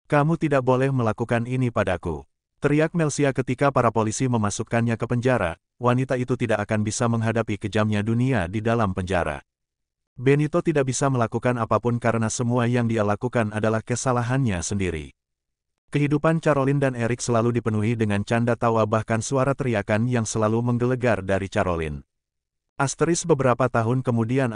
Kamu tidak boleh melakukan ini padaku. Teriak Melsia ketika para polisi memasukkannya ke penjara. Wanita itu tidak akan bisa menghadapi kejamnya dunia di dalam penjara. Benito tidak bisa melakukan apapun karena semua yang dia lakukan adalah kesalahannya sendiri. Kehidupan Caroline dan Eric selalu dipenuhi dengan canda tawa bahkan suara teriakan yang selalu menggelegar dari Caroline. Beberapa tahun kemudian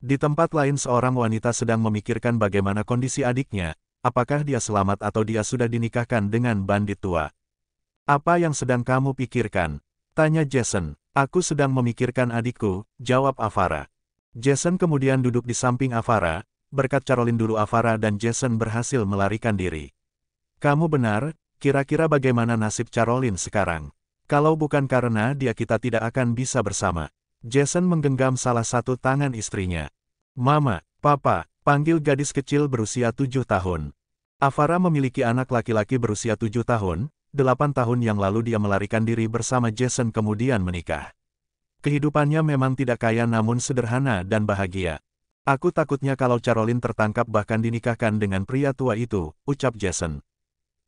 di tempat lain seorang wanita sedang memikirkan bagaimana kondisi adiknya, apakah dia selamat atau dia sudah dinikahkan dengan bandit tua. Apa yang sedang kamu pikirkan? Tanya Jason. Aku sedang memikirkan adikku, jawab Avara. Jason kemudian duduk di samping Avara, berkat Caroline dulu Avara dan Jason berhasil melarikan diri. Kamu benar, kira-kira bagaimana nasib Caroline sekarang? Kalau bukan karena dia kita tidak akan bisa bersama. Jason menggenggam salah satu tangan istrinya. Mama, Papa, panggil gadis kecil berusia 7 tahun. Avara memiliki anak laki-laki berusia 7 tahun, 8 tahun yang lalu dia melarikan diri bersama Jason kemudian menikah. Kehidupannya memang tidak kaya namun sederhana dan bahagia. Aku takutnya kalau Caroline tertangkap bahkan dinikahkan dengan pria tua itu, ucap Jason.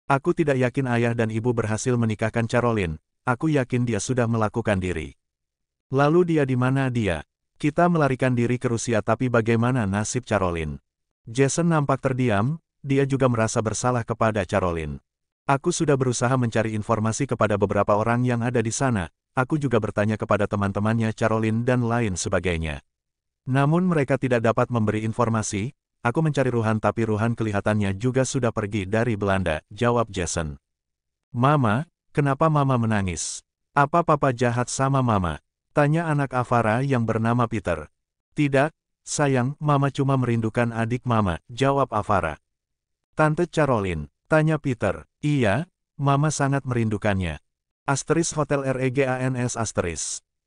Aku tidak yakin ayah dan ibu berhasil menikahkan Caroline, aku yakin dia sudah melakukan diri. Lalu dia di mana dia? Kita melarikan diri ke Rusia tapi bagaimana nasib Caroline? Jason nampak terdiam, dia juga merasa bersalah kepada Caroline. Aku sudah berusaha mencari informasi kepada beberapa orang yang ada di sana. Aku juga bertanya kepada teman-temannya Caroline dan lain sebagainya. Namun mereka tidak dapat memberi informasi, aku mencari Ruhan tapi Ruhan kelihatannya juga sudah pergi dari Belanda, jawab Jason. Mama, kenapa Mama menangis? Apa Papa jahat sama Mama? Tanya anak Avara yang bernama Peter. Tidak, sayang, Mama cuma merindukan adik Mama, jawab Avara. Tante Caroline, tanya Peter. Iya, Mama sangat merindukannya. Hotel REGANS.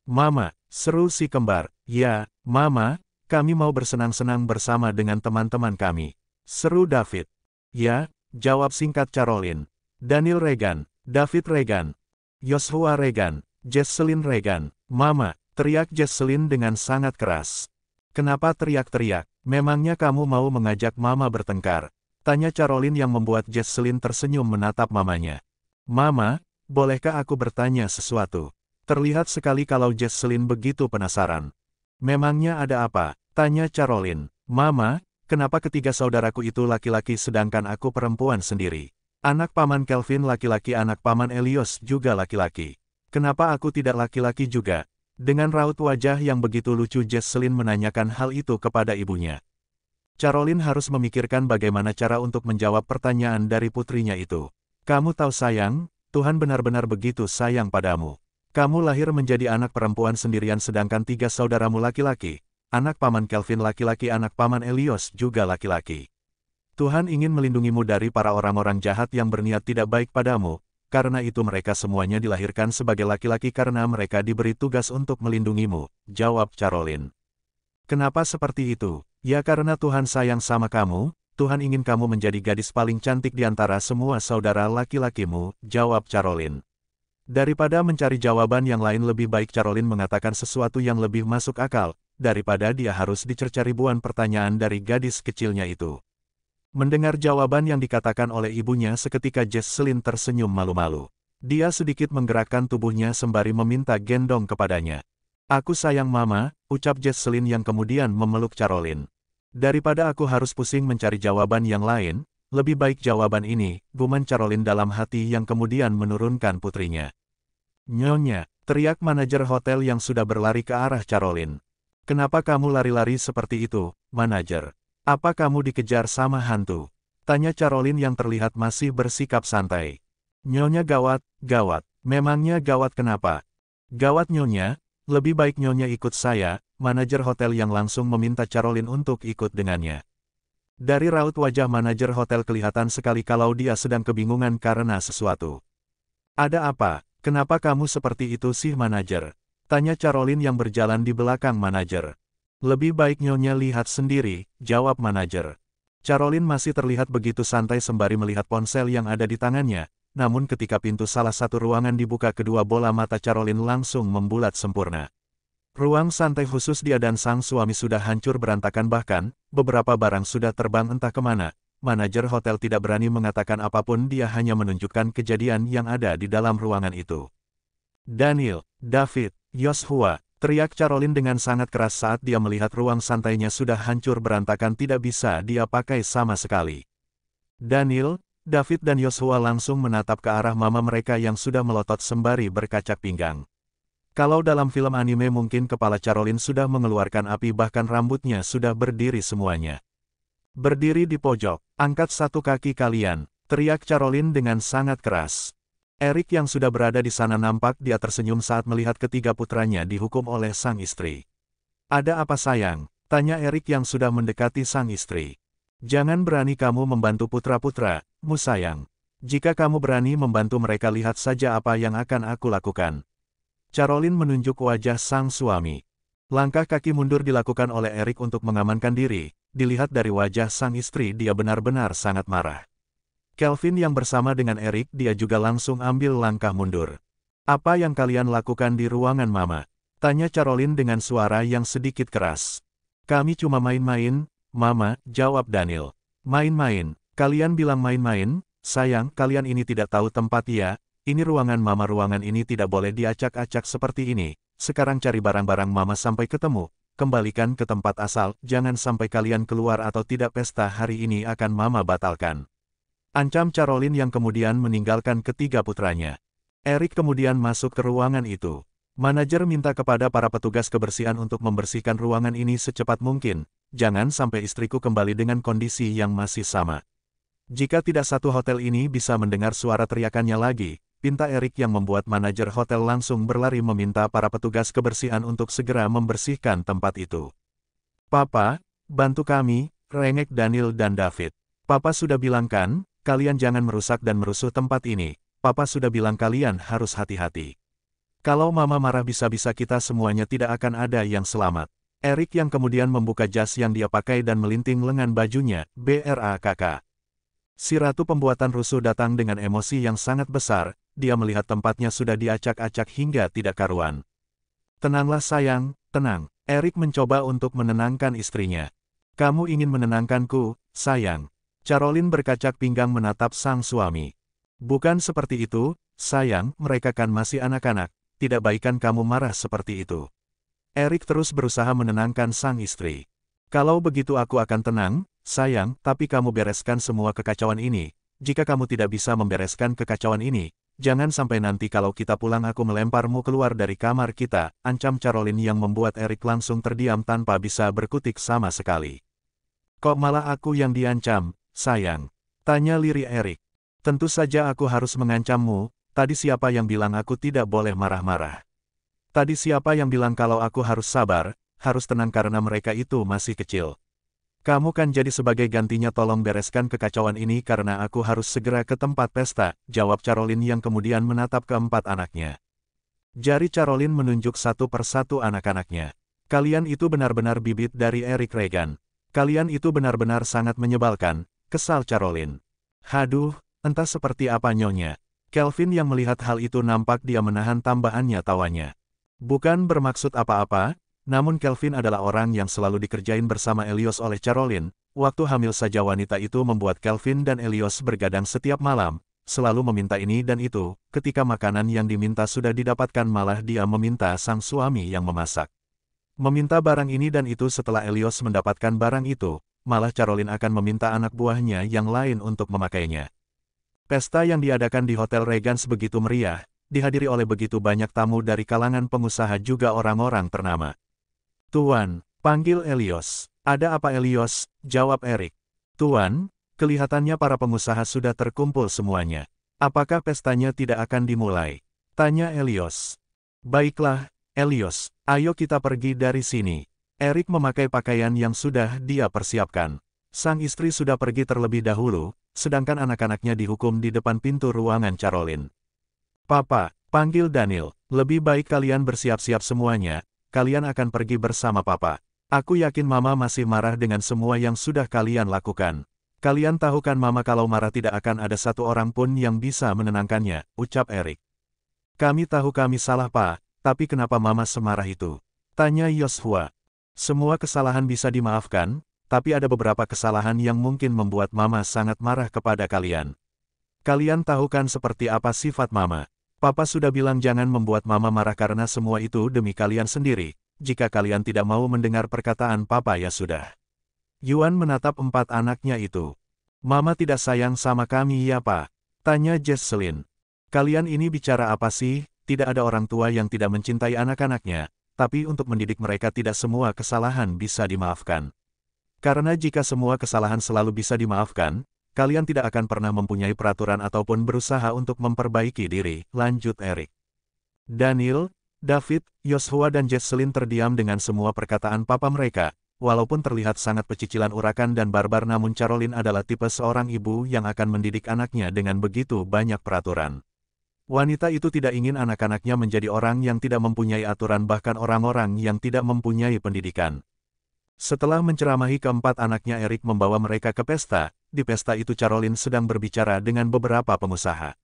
Mama, seru si kembar. Ya, Mama, kami mau bersenang-senang bersama dengan teman-teman kami. Seru David. Ya, jawab singkat Caroline. Daniel Regan, David Regan, Joshua Regan, Jesselyn Regan. Mama, teriak Jesselyn dengan sangat keras. Kenapa teriak-teriak? Memangnya kamu mau mengajak Mama bertengkar? Tanya Caroline yang membuat Jesselyn tersenyum menatap mamanya. Mama, bolehkah aku bertanya sesuatu? Terlihat sekali kalau Jesselyn begitu penasaran. Memangnya ada apa? Tanya Caroline. Mama, kenapa ketiga saudaraku itu laki-laki sedangkan aku perempuan sendiri? Anak paman Kelvin laki-laki, anak paman Elios juga laki-laki. Kenapa aku tidak laki-laki juga? Dengan raut wajah yang begitu lucu Jesselyn menanyakan hal itu kepada ibunya. Caroline harus memikirkan bagaimana cara untuk menjawab pertanyaan dari putrinya itu. Kamu tahu sayang, Tuhan benar-benar begitu sayang padamu. Kamu lahir menjadi anak perempuan sendirian sedangkan 3 saudaramu laki-laki. Anak paman Kelvin laki-laki, anak paman Elios juga laki-laki. Tuhan ingin melindungimu dari para orang-orang jahat yang berniat tidak baik padamu, karena itu mereka semuanya dilahirkan sebagai laki-laki karena mereka diberi tugas untuk melindungimu, jawab Caroline. Kenapa seperti itu? Ya karena Tuhan sayang sama kamu, Tuhan ingin kamu menjadi gadis paling cantik di antara semua saudara laki-lakimu, jawab Caroline. Daripada mencari jawaban yang lain lebih baik Caroline mengatakan sesuatu yang lebih masuk akal, daripada dia harus dicerca ribuan pertanyaan dari gadis kecilnya itu. Mendengar jawaban yang dikatakan oleh ibunya seketika Jesselyn tersenyum malu-malu. Dia sedikit menggerakkan tubuhnya sembari meminta gendong kepadanya. Aku sayang Mama, ucap Jesselyn yang kemudian memeluk Caroline. Daripada aku harus pusing mencari jawaban yang lain, lebih baik jawaban ini, gumam Caroline dalam hati yang kemudian menurunkan putrinya. Nyonya, teriak manajer hotel yang sudah berlari ke arah Caroline. Kenapa kamu lari-lari seperti itu, manajer? Apa kamu dikejar sama hantu? Tanya Caroline yang terlihat masih bersikap santai. Nyonya gawat, gawat. Memangnya gawat kenapa? Gawat Nyonya, lebih baik Nyonya ikut saya, manajer hotel yang langsung meminta Caroline untuk ikut dengannya. Dari raut wajah manajer hotel kelihatan sekali kalau dia sedang kebingungan karena sesuatu. Ada apa? Kenapa kamu seperti itu sih manajer? Tanya Caroline yang berjalan di belakang manajer. Lebih baik Nyonya lihat sendiri, jawab manajer. Caroline masih terlihat begitu santai sembari melihat ponsel yang ada di tangannya, namun ketika pintu salah satu ruangan dibuka kedua bola mata Caroline langsung membulat sempurna. Ruang santai khusus dia dan sang suami sudah hancur berantakan bahkan, beberapa barang sudah terbang entah kemana, manajer hotel tidak berani mengatakan apapun, dia hanya menunjukkan kejadian yang ada di dalam ruangan itu. Daniel, David, Joshua, teriak Caroline dengan sangat keras saat dia melihat ruang santainya sudah hancur berantakan, tidak bisa dia pakai sama sekali. Daniel, David dan Joshua langsung menatap ke arah mama mereka yang sudah melotot sembari berkacak pinggang. Kalau dalam film anime mungkin kepala Caroline sudah mengeluarkan api, bahkan rambutnya sudah berdiri semuanya. Berdiri di pojok, angkat satu kaki kalian, teriak Caroline dengan sangat keras. Eric yang sudah berada di sana nampak dia tersenyum saat melihat ketiga putranya dihukum oleh sang istri. Ada apa sayang? Tanya Eric yang sudah mendekati sang istri. Jangan berani kamu membantu putra-putra-mu sayang. Jika kamu berani membantu mereka, lihat saja apa yang akan aku lakukan. Caroline menunjuk wajah sang suami. Langkah kaki mundur dilakukan oleh Eric untuk mengamankan diri. Dilihat dari wajah sang istri, dia benar-benar sangat marah. Kelvin yang bersama dengan Eric, dia juga langsung ambil langkah mundur. Apa yang kalian lakukan di ruangan mama? Tanya Caroline dengan suara yang sedikit keras. Kami cuma main-main, mama, jawab Daniel. Main-main? Kalian bilang main-main? Sayang, kalian ini tidak tahu tempat ya. Ini ruangan mama, ruangan ini tidak boleh diacak-acak seperti ini. Sekarang cari barang-barang mama sampai ketemu. Kembalikan ke tempat asal, jangan sampai kalian keluar atau tidak pesta hari ini akan mama batalkan. Ancam Caroline yang kemudian meninggalkan ketiga putranya. Eric kemudian masuk ke ruangan itu. Manajer minta kepada para petugas kebersihan untuk membersihkan ruangan ini secepat mungkin. Jangan sampai istriku kembali dengan kondisi yang masih sama. Jika tidak, satu hotel ini bisa mendengar suara teriakannya lagi. Pinta Eric yang membuat manajer hotel langsung berlari meminta para petugas kebersihan untuk segera membersihkan tempat itu. Papa, bantu kami, rengek Daniel dan David. Papa sudah bilang kan? Kalian jangan merusak dan merusuh tempat ini. Papa sudah bilang kalian harus hati-hati. Kalau mama marah bisa-bisa kita semuanya tidak akan ada yang selamat. Eric yang kemudian membuka jas yang dia pakai dan melinting lengan bajunya, BRAKK. Si ratu pembuatan rusuh datang dengan emosi yang sangat besar, dia melihat tempatnya sudah diacak-acak hingga tidak karuan. Tenanglah sayang, tenang. Eric mencoba untuk menenangkan istrinya. Kamu ingin menenangkanku, sayang. Caroline berkacak pinggang menatap sang suami. Bukan seperti itu, sayang, mereka kan masih anak-anak, tidak baikkan kamu marah seperti itu. Eric terus berusaha menenangkan sang istri. Kalau begitu aku akan tenang, sayang, tapi kamu bereskan semua kekacauan ini. Jika kamu tidak bisa membereskan kekacauan ini, jangan sampai nanti kalau kita pulang aku melemparmu keluar dari kamar kita, ancam Caroline yang membuat Eric langsung terdiam tanpa bisa berkutik sama sekali. Kok malah aku yang diancam? Sayang, tanya lirih Eric. Tentu saja aku harus mengancammu. Tadi siapa yang bilang aku tidak boleh marah-marah? Tadi siapa yang bilang kalau aku harus sabar, harus tenang karena mereka itu masih kecil? Kamu kan jadi sebagai gantinya tolong bereskan kekacauan ini karena aku harus segera ke tempat pesta, jawab Caroline yang kemudian menatap keempat anaknya. Jari Caroline menunjuk satu persatu anak-anaknya. Kalian itu benar-benar bibit dari Eric Regan. Kalian itu benar-benar sangat menyebalkan. Kesal Caroline. Haduh, entah seperti apa nyonya. Kelvin yang melihat hal itu nampak dia menahan tambahannya tawanya. Bukan bermaksud apa-apa, namun Kelvin adalah orang yang selalu dikerjain bersama Elios oleh Caroline. Waktu hamil saja wanita itu membuat Kelvin dan Elios bergadang setiap malam, selalu meminta ini dan itu. Ketika makanan yang diminta sudah didapatkan malah dia meminta sang suami yang memasak. Meminta barang ini dan itu. Setelah Elios mendapatkan barang itu, malah Caroline akan meminta anak buahnya yang lain untuk memakainya. Pesta yang diadakan di Hotel Regans begitu meriah, dihadiri oleh begitu banyak tamu dari kalangan pengusaha juga orang-orang ternama. Tuan, panggil Elios. Ada apa Elios? Jawab Eric. Tuan, kelihatannya para pengusaha sudah terkumpul semuanya. Apakah pestanya tidak akan dimulai? Tanya Elios. Baiklah, Elios, ayo kita pergi dari sini. Eric memakai pakaian yang sudah dia persiapkan. Sang istri sudah pergi terlebih dahulu, sedangkan anak-anaknya dihukum di depan pintu ruangan Caroline. Papa, panggil Daniel, lebih baik kalian bersiap-siap semuanya, kalian akan pergi bersama Papa. Aku yakin Mama masih marah dengan semua yang sudah kalian lakukan. Kalian tahu kan Mama kalau marah tidak akan ada satu orang pun yang bisa menenangkannya, ucap Eric. Kami tahu kami salah Pak, tapi kenapa Mama semarah itu? Tanya Joshua. Semua kesalahan bisa dimaafkan, tapi ada beberapa kesalahan yang mungkin membuat Mama sangat marah kepada kalian. Kalian tahu kan seperti apa sifat Mama? Papa sudah bilang jangan membuat Mama marah karena semua itu demi kalian sendiri. Jika kalian tidak mau mendengar perkataan Papa ya sudah. Yuan menatap 4 anaknya itu. Mama tidak sayang sama kami ya Pak? Tanya Jesselyn. Kalian ini bicara apa sih? Tidak ada orang tua yang tidak mencintai anak-anaknya, tapi untuk mendidik mereka tidak semua kesalahan bisa dimaafkan. Karena jika semua kesalahan selalu bisa dimaafkan, kalian tidak akan pernah mempunyai peraturan ataupun berusaha untuk memperbaiki diri, lanjut Eric. Daniel, David, Joshua dan Jesselyn terdiam dengan semua perkataan papa mereka, walaupun terlihat sangat pecicilan urakan dan barbar namun Caroline adalah tipe seorang ibu yang akan mendidik anaknya dengan begitu banyak peraturan. Wanita itu tidak ingin anak-anaknya menjadi orang yang tidak mempunyai aturan bahkan orang-orang yang tidak mempunyai pendidikan. Setelah menceramahi keempat anaknya Eric membawa mereka ke pesta, di pesta itu Caroline sedang berbicara dengan beberapa pengusaha.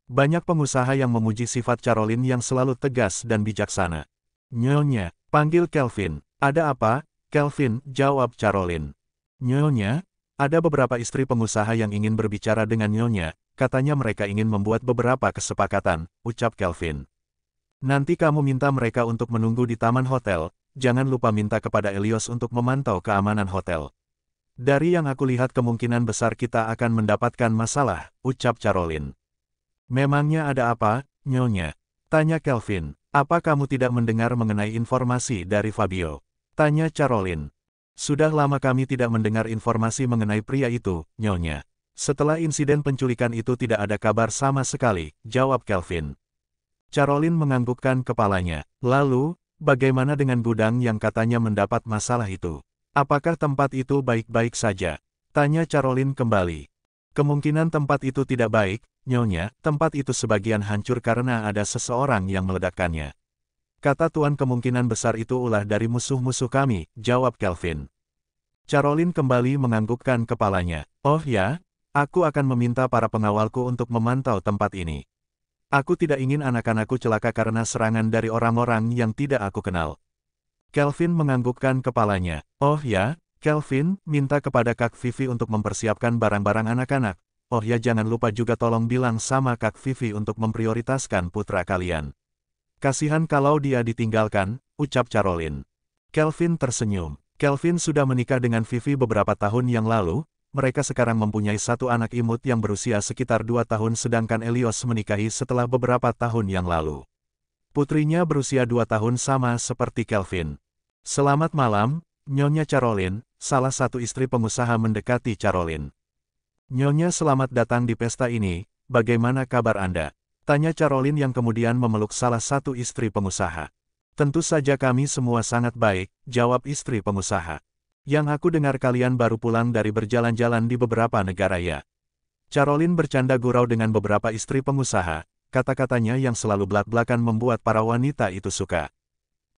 Banyak pengusaha yang memuji sifat Caroline yang selalu tegas dan bijaksana. Nyonya, panggil Kelvin. Ada apa, Kelvin? Jawab Caroline. Nyonya, ada beberapa istri pengusaha yang ingin berbicara dengan Nyonya. Katanya mereka ingin membuat beberapa kesepakatan, ucap Kelvin. Nanti kamu minta mereka untuk menunggu di taman hotel, jangan lupa minta kepada Elios untuk memantau keamanan hotel. Dari yang aku lihat kemungkinan besar kita akan mendapatkan masalah, ucap Caroline. Memangnya ada apa, Nyonya? Tanya Kelvin. Apa kamu tidak mendengar mengenai informasi dari Fabio? Tanya Caroline. Sudah lama kami tidak mendengar informasi mengenai pria itu, Nyonya. Setelah insiden penculikan itu tidak ada kabar sama sekali, jawab Kelvin. Caroline menganggukkan kepalanya. Lalu, bagaimana dengan gudang yang katanya mendapat masalah itu? Apakah tempat itu baik-baik saja? Tanya Caroline kembali. Kemungkinan tempat itu tidak baik, Nyonya, tempat itu sebagian hancur karena ada seseorang yang meledakkannya. Kata Tuan kemungkinan besar itu ulah dari musuh-musuh kami, jawab Kelvin. Caroline kembali menganggukkan kepalanya. Oh ya? Aku akan meminta para pengawalku untuk memantau tempat ini. Aku tidak ingin anak-anakku celaka karena serangan dari orang-orang yang tidak aku kenal. Kelvin menganggukkan kepalanya. Oh ya, Kelvin, minta kepada Kak Vivi untuk mempersiapkan barang-barang anak-anak. Oh ya jangan lupa juga tolong bilang sama Kak Vivi untuk memprioritaskan putra kalian. Kasihan kalau dia ditinggalkan, ucap Caroline. Kelvin tersenyum. Kelvin sudah menikah dengan Vivi beberapa tahun yang lalu. Mereka sekarang mempunyai satu anak imut yang berusia sekitar 2 tahun sedangkan Elios menikahi setelah beberapa tahun yang lalu. Putrinya berusia 2 tahun sama seperti Kelvin. Selamat malam, Nyonya Caroline, salah satu istri pengusaha mendekati Caroline. Nyonya selamat datang di pesta ini, bagaimana kabar Anda? Tanya Caroline yang kemudian memeluk salah satu istri pengusaha. Tentu saja kami semua sangat baik, jawab istri pengusaha. Yang aku dengar kalian baru pulang dari berjalan-jalan di beberapa negara ya. Caroline bercanda gurau dengan beberapa istri pengusaha, kata-katanya yang selalu belak-belakan membuat para wanita itu suka.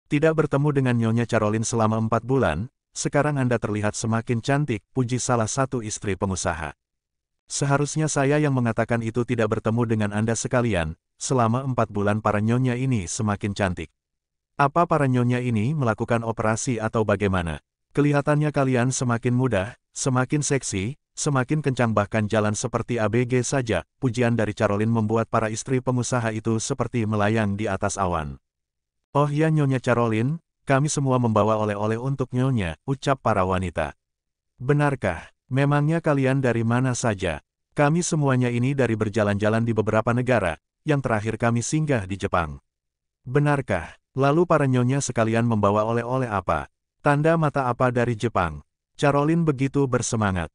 Tidak bertemu dengan Nyonya Caroline selama 4 bulan, sekarang Anda terlihat semakin cantik, puji salah satu istri pengusaha. Seharusnya saya yang mengatakan itu tidak bertemu dengan Anda sekalian, selama 4 bulan para Nyonya ini semakin cantik. Apa para Nyonya ini melakukan operasi atau bagaimana? Kelihatannya kalian semakin mudah, semakin seksi, semakin kencang bahkan jalan seperti ABG saja. Pujian dari Caroline membuat para istri pengusaha itu seperti melayang di atas awan. Oh ya Nyonya Caroline, kami semua membawa oleh-oleh untuk Nyonya, ucap para wanita. Benarkah? Memangnya kalian dari mana saja? Kami semuanya ini dari berjalan-jalan di beberapa negara, yang terakhir kami singgah di Jepang. Benarkah? Lalu para Nyonya sekalian membawa oleh-oleh apa? Tanda mata apa dari Jepang? Caroline begitu bersemangat.